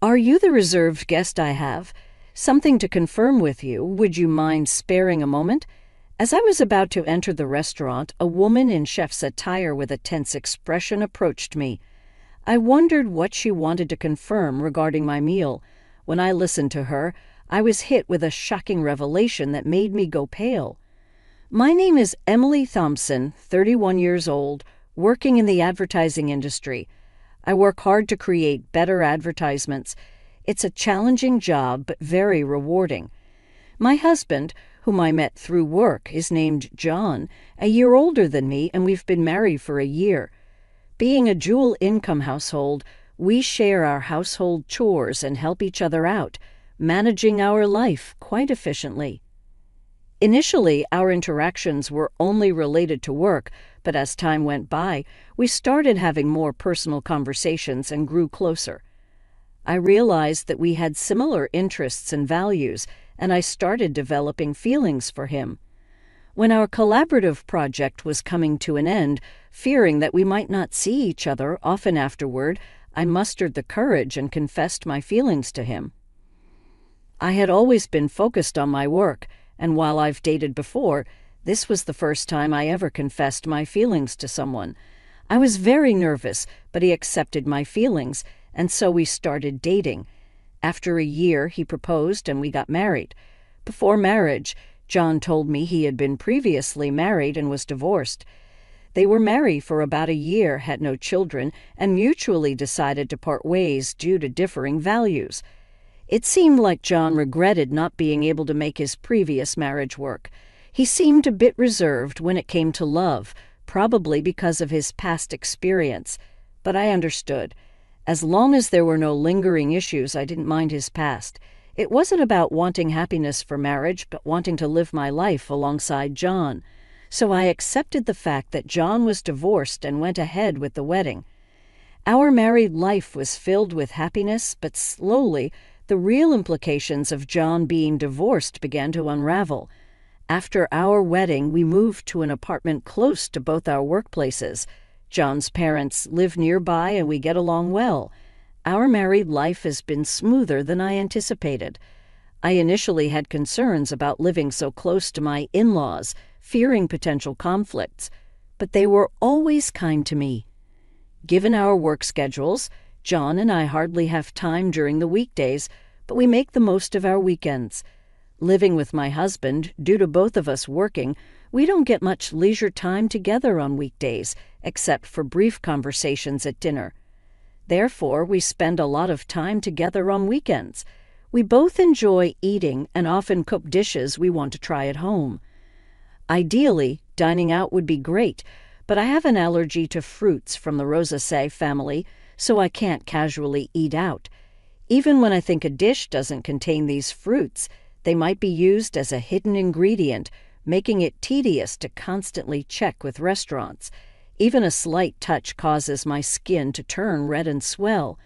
Are you the reserved guest I have? Something to confirm with you. Would you mind sparing a moment? As I was about to enter the restaurant, a woman in chef's attire with a tense expression approached me. I wondered what she wanted to confirm regarding my meal. When I listened to her, I was hit with a shocking revelation that made me go pale. My name is Emily Thompson, 31 years old, working in the advertising industry. I work hard to create better advertisements. It's a challenging job, but very rewarding. My husband, whom I met through work, is named John, a year older than me, and we've been married for a year. Being a dual-income household, we share our household chores and help each other out, managing our life quite efficiently. Initially, our interactions were only related to work, but as time went by, we started having more personal conversations and grew closer. I realized that we had similar interests and values, and I started developing feelings for him. When our collaborative project was coming to an end, fearing that we might not see each other often afterward, I mustered the courage and confessed my feelings to him. I had always been focused on my work, and while I've dated before, this was the first time I ever confessed my feelings to someone. I was very nervous, but he accepted my feelings, and so we started dating. After a year, he proposed and we got married. Before marriage, John told me he had been previously married and was divorced. They were married for about a year, had no children, and mutually decided to part ways due to differing values. It seemed like John regretted not being able to make his previous marriage work. He seemed a bit reserved when it came to love, probably because of his past experience. But I understood. As long as there were no lingering issues, I didn't mind his past. It wasn't about wanting happiness for marriage, but wanting to live my life alongside John. So I accepted the fact that John was divorced and went ahead with the wedding. Our married life was filled with happiness, but slowly, the real implications of John being divorced began to unravel. After our wedding, we moved to an apartment close to both our workplaces. John's parents live nearby and we get along well. Our married life has been smoother than I anticipated. I initially had concerns about living so close to my in-laws, fearing potential conflicts, but they were always kind to me. Given our work schedules, John and I hardly have time during the weekdays, but we make the most of our weekends. Living with my husband, due to both of us working, we don't get much leisure time together on weekdays, except for brief conversations at dinner. Therefore, we spend a lot of time together on weekends. We both enjoy eating and often cook dishes we want to try at home. Ideally, dining out would be great, but I have an allergy to fruits from the Rosaceae family, so I can't casually eat out. Even when I think a dish doesn't contain these fruits, they might be used as a hidden ingredient, making it tedious to constantly check with restaurants. Even a slight touch causes my skin to turn red and swell.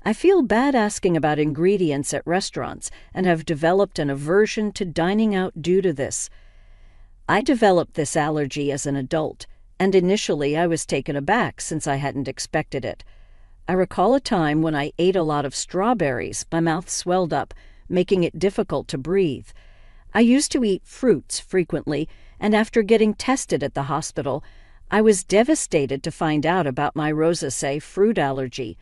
I feel bad asking about ingredients at restaurants and have developed an aversion to dining out due to this. I developed this allergy as an adult, and initially I was taken aback since I hadn't expected it. I recall a time when I ate a lot of strawberries. My mouth swelled up, making it difficult to breathe. I used to eat fruits frequently, and after getting tested at the hospital, I was devastated to find out about my Rosaceae fruit allergy.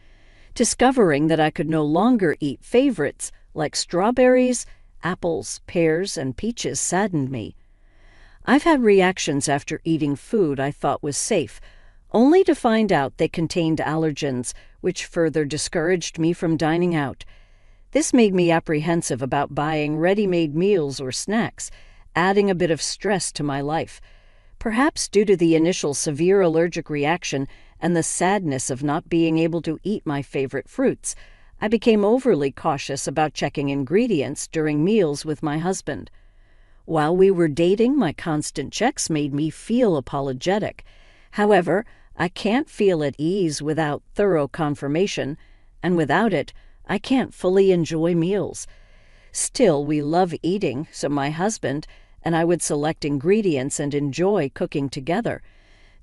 Discovering that I could no longer eat favorites like strawberries, apples, pears, and peaches saddened me. I've had reactions after eating food I thought was safe, only to find out they contained allergens, which further discouraged me from dining out. This made me apprehensive about buying ready-made meals or snacks, adding a bit of stress to my life. Perhaps due to the initial severe allergic reaction and the sadness of not being able to eat my favorite fruits, I became overly cautious about checking ingredients during meals with my husband. While we were dating, my constant checks made me feel apologetic. However, I can't feel at ease without thorough confirmation, and without it, I can't fully enjoy meals. Still, we love eating, so my husband and I would select ingredients and enjoy cooking together.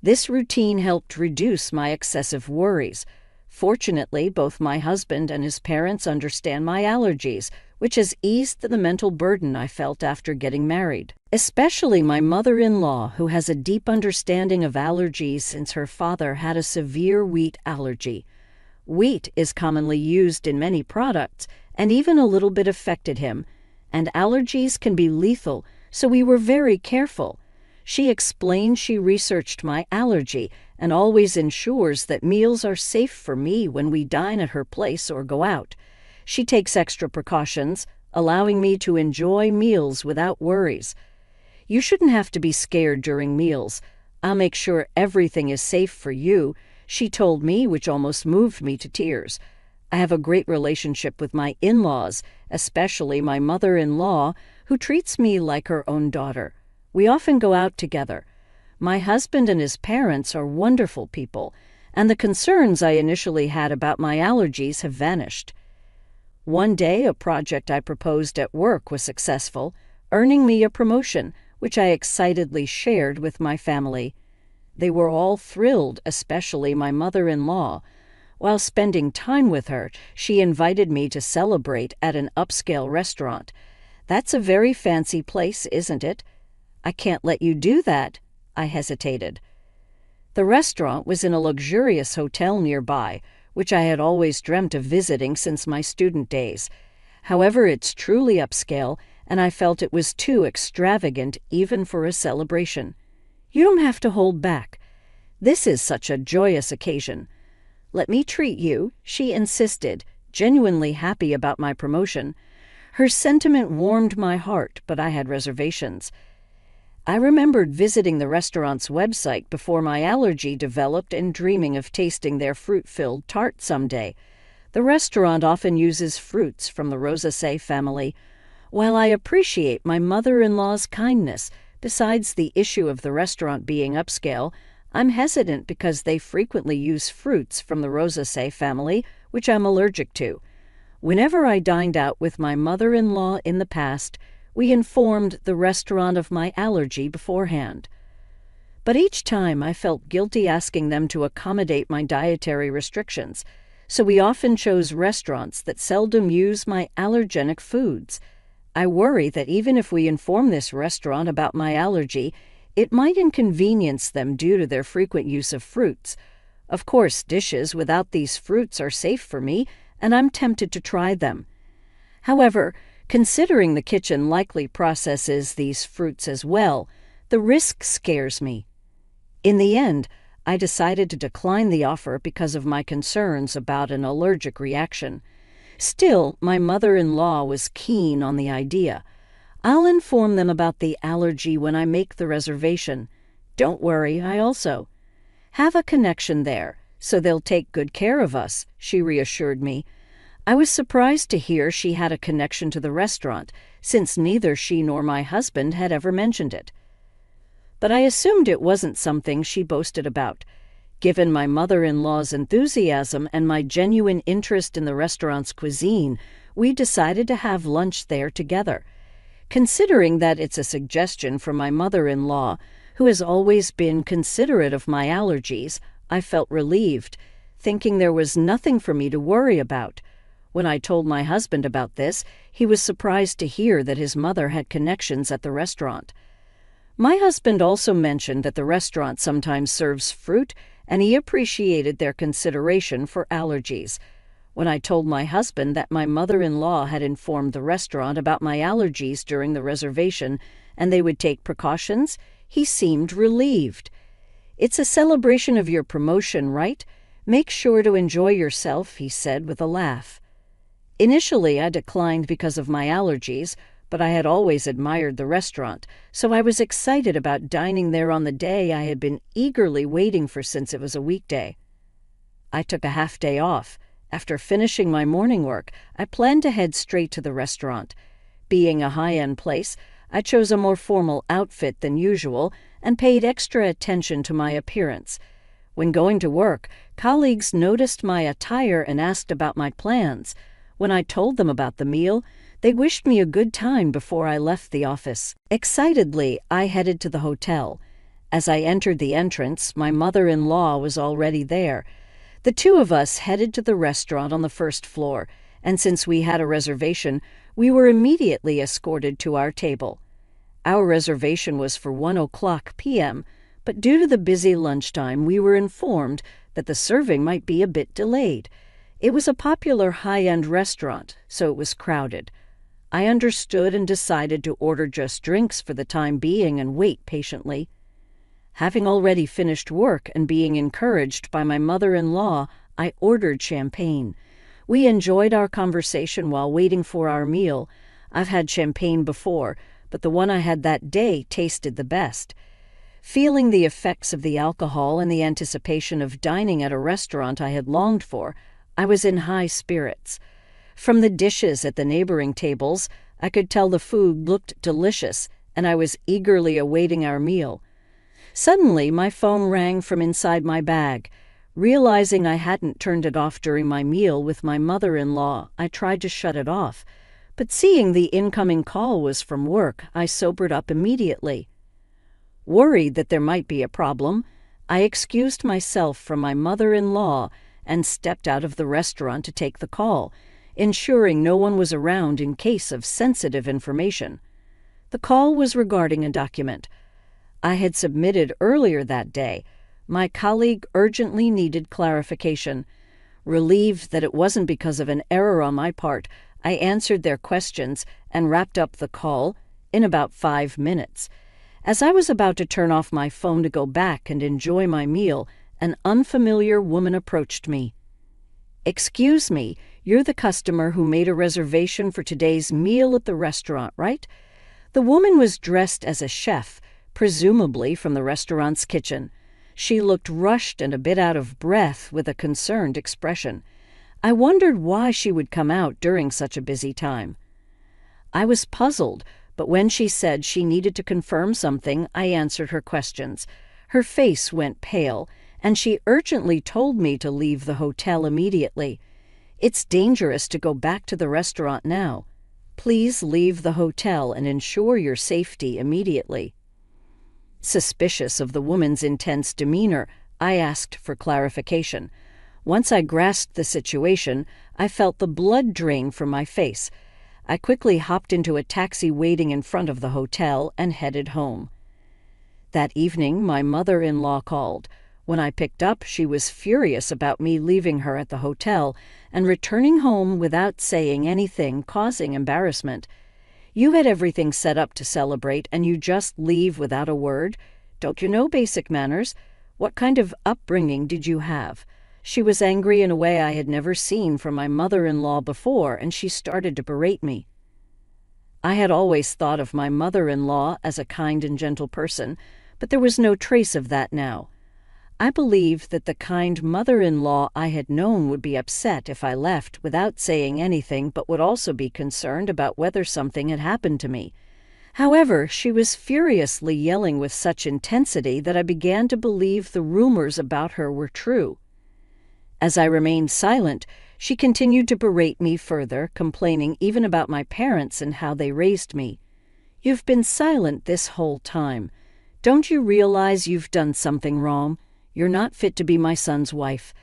This routine helped reduce my excessive worries. Fortunately, both my husband and his parents understand my allergies, which has eased the mental burden I felt after getting married. Especially my mother-in-law, who has a deep understanding of allergies since her father had a severe wheat allergy. Wheat is commonly used in many products, and even a little bit affected him, and allergies can be lethal, so we were very careful. She explained she researched my allergy and always ensures that meals are safe for me when we dine at her place or go out. She takes extra precautions, allowing me to enjoy meals without worries. You shouldn't have to be scared during meals. I'll make sure everything is safe for you, she told me, which almost moved me to tears. I have a great relationship with my in-laws, especially my mother-in-law, who treats me like her own daughter. We often go out together. My husband and his parents are wonderful people, and the concerns I initially had about my allergies have vanished. One day, a project I proposed at work was successful, earning me a promotion, which I excitedly shared with my family. They were all thrilled, especially my mother-in-law. While spending time with her, she invited me to celebrate at an upscale restaurant. That's a very fancy place, isn't it? I can't let you do that, I hesitated. The restaurant was in a luxurious hotel nearby, which I had always dreamt of visiting since my student days. However, it's truly upscale, and I felt it was too extravagant even for a celebration. You don't have to hold back. This is such a joyous occasion. Let me treat you, she insisted, genuinely happy about my promotion. Her sentiment warmed my heart, but I had reservations. I remembered visiting the restaurant's website before my allergy developed and dreaming of tasting their fruit-filled tart someday. The restaurant often uses fruits from the rosacea family. While I appreciate my mother-in-law's kindness, besides the issue of the restaurant being upscale, I'm hesitant because they frequently use fruits from the rosacea family, which I'm allergic to. Whenever I dined out with my mother-in-law in the past, we informed the restaurant of my allergy beforehand. But each time I felt guilty asking them to accommodate my dietary restrictions, so we often chose restaurants that seldom use my allergenic foods. I worry that even if we inform this restaurant about my allergy, it might inconvenience them due to their frequent use of fruits. Of course, dishes without these fruits are safe for me, and I'm tempted to try them. However, considering the kitchen likely processes these fruits as well, the risk scares me. In the end, I decided to decline the offer because of my concerns about an allergic reaction. Still, my mother-in-law was keen on the idea. I'll inform them about the allergy when I make the reservation. Don't worry, I also have a connection there, so they'll take good care of us, she reassured me. I was surprised to hear she had a connection to the restaurant, since neither she nor my husband had ever mentioned it. But I assumed it wasn't something she boasted about. Given my mother-in-law's enthusiasm and my genuine interest in the restaurant's cuisine, we decided to have lunch there together. Considering that it's a suggestion from my mother-in-law, who has always been considerate of my allergies, I felt relieved, thinking there was nothing for me to worry about. When I told my husband about this, he was surprised to hear that his mother had connections at the restaurant. My husband also mentioned that the restaurant sometimes serves fruit, and he appreciated their consideration for allergies. When I told my husband that my mother-in-law had informed the restaurant about my allergies during the reservation and they would take precautions, he seemed relieved. It's a celebration of your promotion, right? Make sure to enjoy yourself, he said with a laugh. Initially, I declined because of my allergies, but I had always admired the restaurant, so I was excited about dining there on the day I had been eagerly waiting for since it was a weekday. I took a half-day off. After finishing my morning work, I planned to head straight to the restaurant. Being a high-end place, I chose a more formal outfit than usual and paid extra attention to my appearance. When going to work, colleagues noticed my attire and asked about my plans. When I told them about the meal, they wished me a good time before I left the office. Excitedly, I headed to the hotel. As I entered the entrance, my mother-in-law was already there. The two of us headed to the restaurant on the first floor, and since we had a reservation, we were immediately escorted to our table. Our reservation was for 1:00 p.m., but due to the busy lunchtime, we were informed that the serving might be a bit delayed. It was a popular high-end restaurant, so it was crowded. I understood and decided to order just drinks for the time being and wait patiently. Having already finished work and being encouraged by my mother-in-law, I ordered champagne. We enjoyed our conversation while waiting for our meal. I've had champagne before, but the one I had that day tasted the best. Feeling the effects of the alcohol and the anticipation of dining at a restaurant I had longed for, I was in high spirits. From the dishes at the neighboring tables, I could tell the food looked delicious, and I was eagerly awaiting our meal. Suddenly, my phone rang from inside my bag. Realizing I hadn't turned it off during my meal with my mother-in-law, I tried to shut it off. But seeing the incoming call was from work, I sobered up immediately. Worried that there might be a problem, I excused myself from my mother-in-law and stepped out of the restaurant to take the call, ensuring no one was around in case of sensitive information. The call was regarding a document I had submitted earlier that day. My colleague urgently needed clarification. Relieved that it wasn't because of an error on my part, I answered their questions and wrapped up the call in about 5 minutes. As I was about to turn off my phone to go back and enjoy my meal, an unfamiliar woman approached me. "Excuse me, you're the customer who made a reservation for today's meal at the restaurant, right?" The woman was dressed as a chef, presumably from the restaurant's kitchen. She looked rushed and a bit out of breath with a concerned expression. I wondered why she would come out during such a busy time. I was puzzled, but when she said she needed to confirm something, I answered her questions. Her face went pale, and she urgently told me to leave the hotel immediately. "It's dangerous to go back to the restaurant now. Please leave the hotel and ensure your safety immediately." Suspicious of the woman's intense demeanor, I asked for clarification. Once I grasped the situation, I felt the blood drain from my face. I quickly hopped into a taxi waiting in front of the hotel and headed home. That evening, my mother-in-law called. When I picked up, she was furious about me leaving her at the hotel and returning home without saying anything, causing embarrassment. "You had everything set up to celebrate, and you just leave without a word? Don't you know basic manners? What kind of upbringing did you have?" She was angry in a way I had never seen from my mother-in-law before, and she started to berate me. I had always thought of my mother-in-law as a kind and gentle person, but there was no trace of that now. I believed that the kind mother-in-law I had known would be upset if I left without saying anything, but would also be concerned about whether something had happened to me. However, she was furiously yelling with such intensity that I began to believe the rumors about her were true. As I remained silent, she continued to berate me further, complaining even about my parents and how they raised me. "You've been silent this whole time. Don't you realize you've done something wrong? You're not fit to be my son's wife."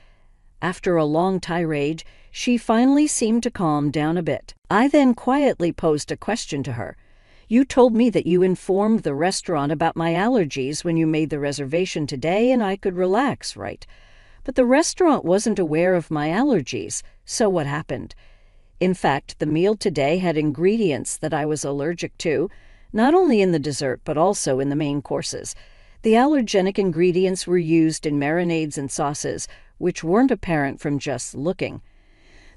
After a long tirade, she finally seemed to calm down a bit. I then quietly posed a question to her. "You told me that you informed the restaurant about my allergies when you made the reservation today and I could relax, right? But the restaurant wasn't aware of my allergies, so what happened?" In fact, the meal today had ingredients that I was allergic to, not only in the dessert but also in the main courses. The allergenic ingredients were used in marinades and sauces, which weren't apparent from just looking.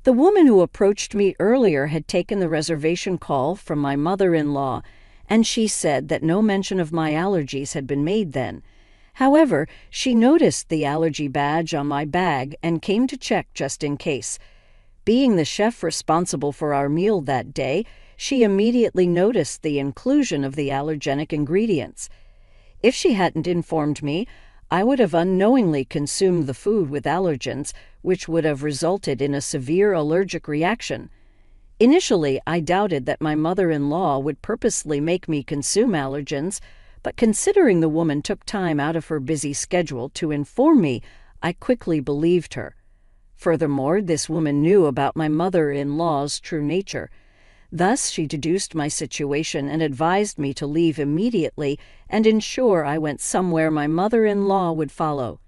The woman who approached me earlier had taken the reservation call from my mother-in-law, and she said that no mention of my allergies had been made then. However, she noticed the allergy badge on my bag and came to check just in case. Being the chef responsible for our meal that day, she immediately noticed the inclusion of the allergenic ingredients. If she hadn't informed me, I would have unknowingly consumed the food with allergens, which would have resulted in a severe allergic reaction. Initially, I doubted that my mother-in-law would purposely make me consume allergens, but considering the woman took time out of her busy schedule to inform me, I quickly believed her. Furthermore, this woman knew about my mother-in-law's true nature. Thus, she deduced my situation and advised me to leave immediately and ensure I went somewhere my mother-in-law would follow.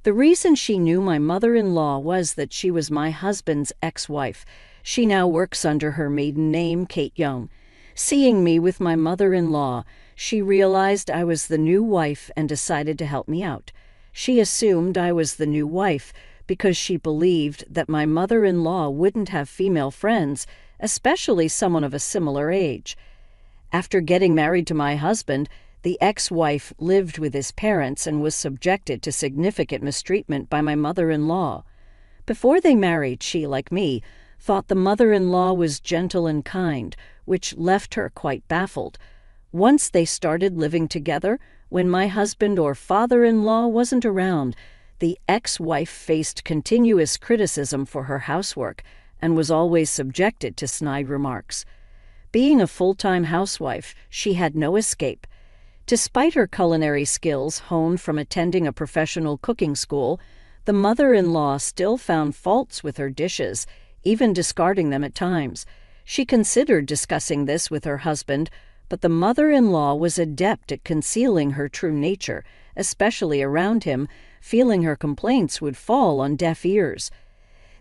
The reason she knew my mother-in-law was that she was my husband's ex-wife. She now works under her maiden name, Kate Young. Seeing me with my mother-in-law, she realized I was the new wife and decided to help me out. She assumed I was the new wife because she believed that my mother-in-law wouldn't have female friends, especially someone of a similar age. After getting married to my husband, the ex-wife lived with his parents and was subjected to significant mistreatment by my mother-in-law. Before they married, she, like me, thought the mother-in-law was gentle and kind, which left her quite baffled. Once they started living together, when my husband or father-in-law wasn't around, the ex-wife faced continuous criticism for her housework and was always subjected to snide remarks. Being a full-time housewife, she had no escape. Despite her culinary skills honed from attending a professional cooking school, the mother-in-law still found faults with her dishes, even discarding them at times. She considered discussing this with her husband, but the mother-in-law was adept at concealing her true nature, especially around him, feeling her complaints would fall on deaf ears.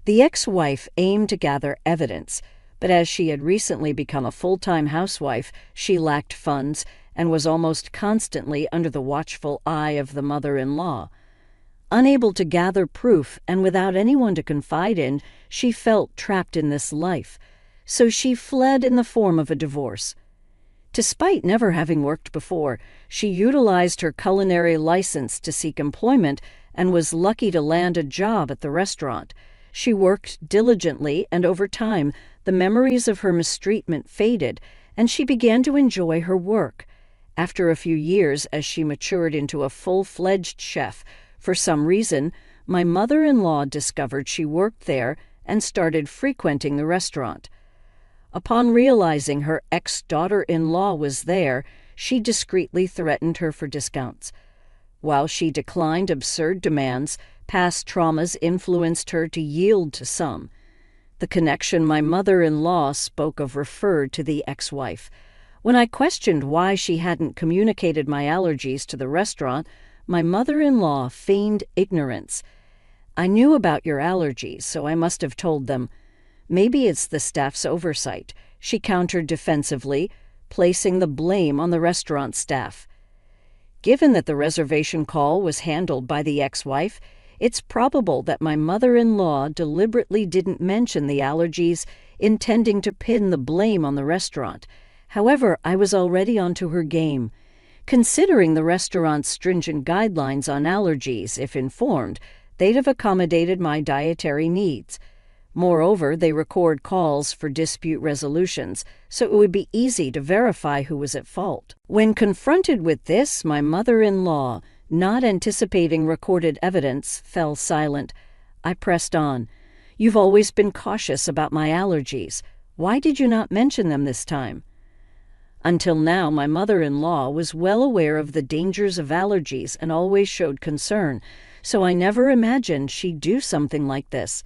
The ex-wife aimed to gather evidence, but as she had recently become a full-time housewife, she lacked funds and was almost constantly under the watchful eye of the mother-in-law. Unable to gather proof and without anyone to confide in, she felt trapped in this life, so she fled in the form of a divorce. Despite never having worked before, she utilized her culinary license to seek employment and was lucky to land a job at the restaurant. She worked diligently, and over time, the memories of her mistreatment faded, and she began to enjoy her work. After a few years, as she matured into a full-fledged chef, for some reason, my mother-in-law discovered she worked there and started frequenting the restaurant. Upon realizing her ex-daughter-in-law was there, she discreetly threatened her for discounts. While she declined absurd demands, past traumas influenced her to yield to some. The connection my mother-in-law spoke of referred to the ex-wife. When I questioned why she hadn't communicated my allergies to the restaurant, my mother-in-law feigned ignorance. "I knew about your allergies, so I must have told them. Maybe it's the staff's oversight," she countered defensively, placing the blame on the restaurant staff. Given that the reservation call was handled by the ex-wife, it's probable that my mother-in-law deliberately didn't mention the allergies, intending to pin the blame on the restaurant. However, I was already onto her game. Considering the restaurant's stringent guidelines on allergies, if informed, they'd have accommodated my dietary needs. Moreover, they record calls for dispute resolutions, so it would be easy to verify who was at fault. When confronted with this, my mother-in-law, not anticipating recorded evidence, fell silent. I pressed on. "You've always been cautious about my allergies. Why did you not mention them this time?" Until now, my mother-in-law was well aware of the dangers of allergies and always showed concern, so I never imagined she'd do something like this.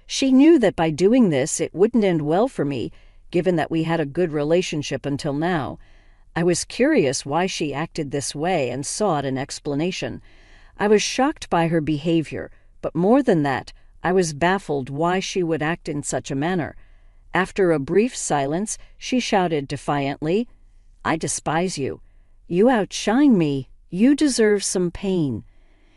She knew that by doing this it wouldn't end well for me, given that we had a good relationship until now. I was curious why she acted this way and sought an explanation. I was shocked by her behavior, but more than that, I was baffled why she would act in such a manner. After a brief silence, she shouted defiantly, "I despise you. You outshine me. You deserve some pain."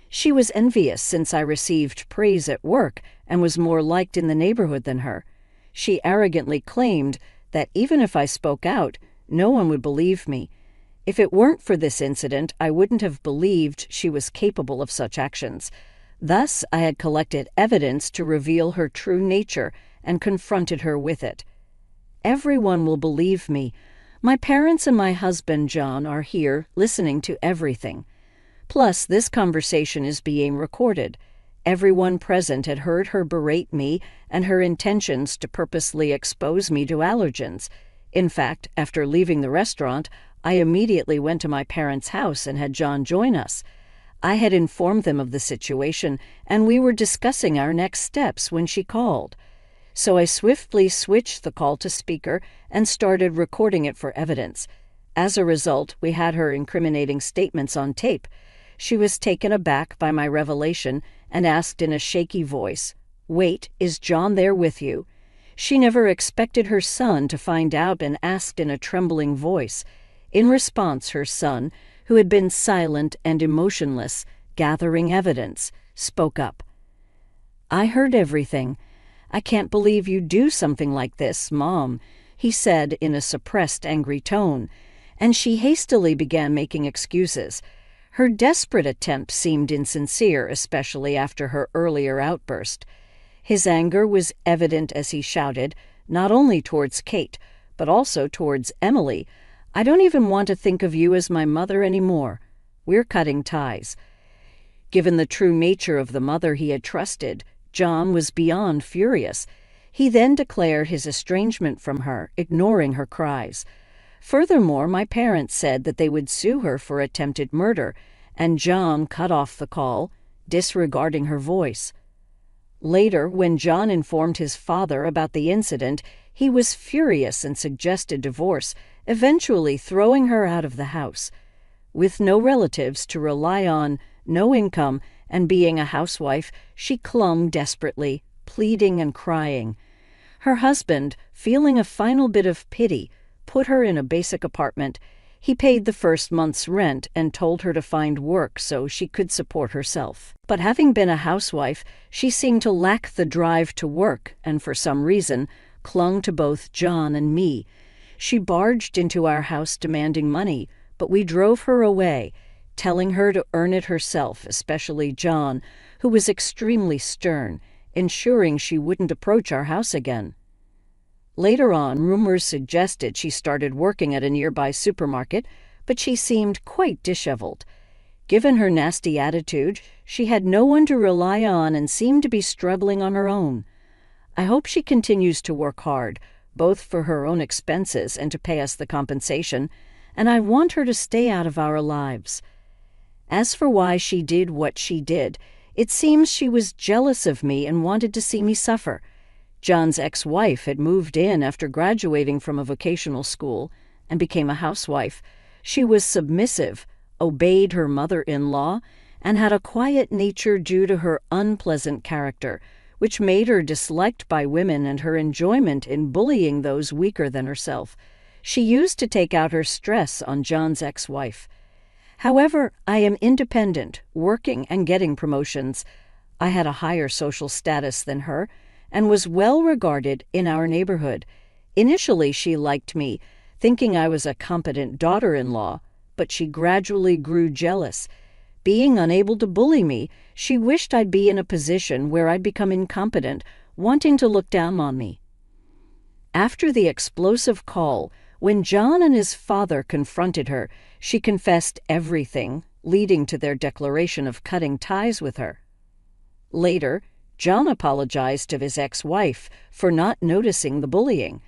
She was envious since I received praise at work and was more liked in the neighborhood than her. She arrogantly claimed that even if I spoke out, no one would believe me. If it weren't for this incident, I wouldn't have believed she was capable of such actions. Thus, I had collected evidence to reveal her true nature and confronted her with it. "Everyone will believe me. My parents and my husband, John, are here, listening to everything. Plus, this conversation is being recorded. Everyone present had heard her berate me and her intentions to purposely expose me to allergens. In fact, after leaving the restaurant, I immediately went to my parents' house and had John join us. I had informed them of the situation, and we were discussing our next steps when she called. So I swiftly switched the call to speaker and started recording it for evidence. As a result, we had her incriminating statements on tape. She was taken aback by my revelation and asked in a shaky voice, "Wait, is John there with you?" She never expected her son to find out and asked in a trembling voice. In response, her son, who had been silent and emotionless, gathering evidence, spoke up. "I heard everything. I can't believe you'd do something like this, Mom," he said in a suppressed, angry tone, and she hastily began making excuses. Her desperate attempt seemed insincere, especially after her earlier outburst. His anger was evident as he shouted, not only towards Kate, but also towards Emily, "I don't even want to think of you as my mother anymore. We're cutting ties." Given the true nature of the mother he had trusted, John was beyond furious. He then declared his estrangement from her, ignoring her cries. Furthermore, my parents said that they would sue her for attempted murder, and John cut off the call, disregarding her voice. Later, when John informed his father about the incident, he was furious and suggested divorce, eventually throwing her out of the house. With no relatives to rely on, no income, and being a housewife, she clung desperately, pleading and crying. Her husband, feeling a final bit of pity, put her in a basic apartment. He paid the first month's rent and told her to find work so she could support herself. But having been a housewife, she seemed to lack the drive to work and, for some reason, clung to both John and me. She barged into our house demanding money, but we drove her away, telling her to earn it herself, especially John, who was extremely stern, ensuring she wouldn't approach our house again. Later on, rumors suggested she started working at a nearby supermarket, but she seemed quite disheveled. Given her nasty attitude, she had no one to rely on and seemed to be struggling on her own. I hope she continues to work hard, both for her own expenses and to pay us the compensation, and I want her to stay out of our lives. As for why she did what she did, it seems she was jealous of me and wanted to see me suffer. John's ex-wife had moved in after graduating from a vocational school and became a housewife. She was submissive, obeyed her mother-in-law, and had a quiet nature due to her unpleasant character, which made her disliked by women and her enjoyment in bullying those weaker than herself. She used to take out her stress on John's ex-wife. However, I am independent, working and getting promotions. I had a higher social status than her, and was well regarded in our neighborhood. Initially, she liked me, thinking I was a competent daughter-in-law, but she gradually grew jealous. Being unable to bully me, she wished I'd be in a position where I'd become incompetent, wanting to look down on me. After the explosive call, when John and his father confronted her, she confessed everything, leading to their declaration of cutting ties with her. Later, John apologized to his ex-wife for not noticing the bullying.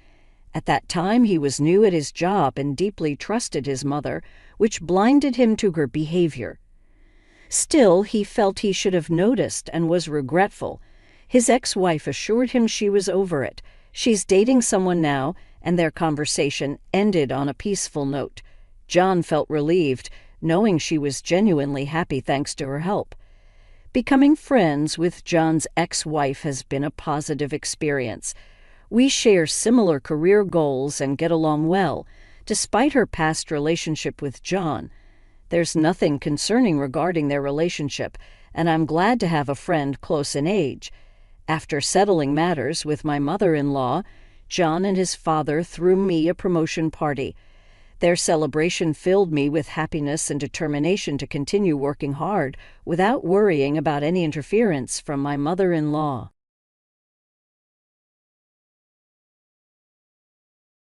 At that time, he was new at his job and deeply trusted his mother, which blinded him to her behavior. Still, he felt he should have noticed and was regretful. His ex-wife assured him she was over it. She's dating someone now, and their conversation ended on a peaceful note. John felt relieved, knowing she was genuinely happy thanks to her help. Becoming friends with John's ex-wife has been a positive experience. We share similar career goals and get along well, despite her past relationship with John. There's nothing concerning regarding their relationship, and I'm glad to have a friend close in age. After settling matters with my mother-in-law, John and his father threw me a promotion party. Their celebration filled me with happiness and determination to continue working hard without worrying about any interference from my mother-in-law.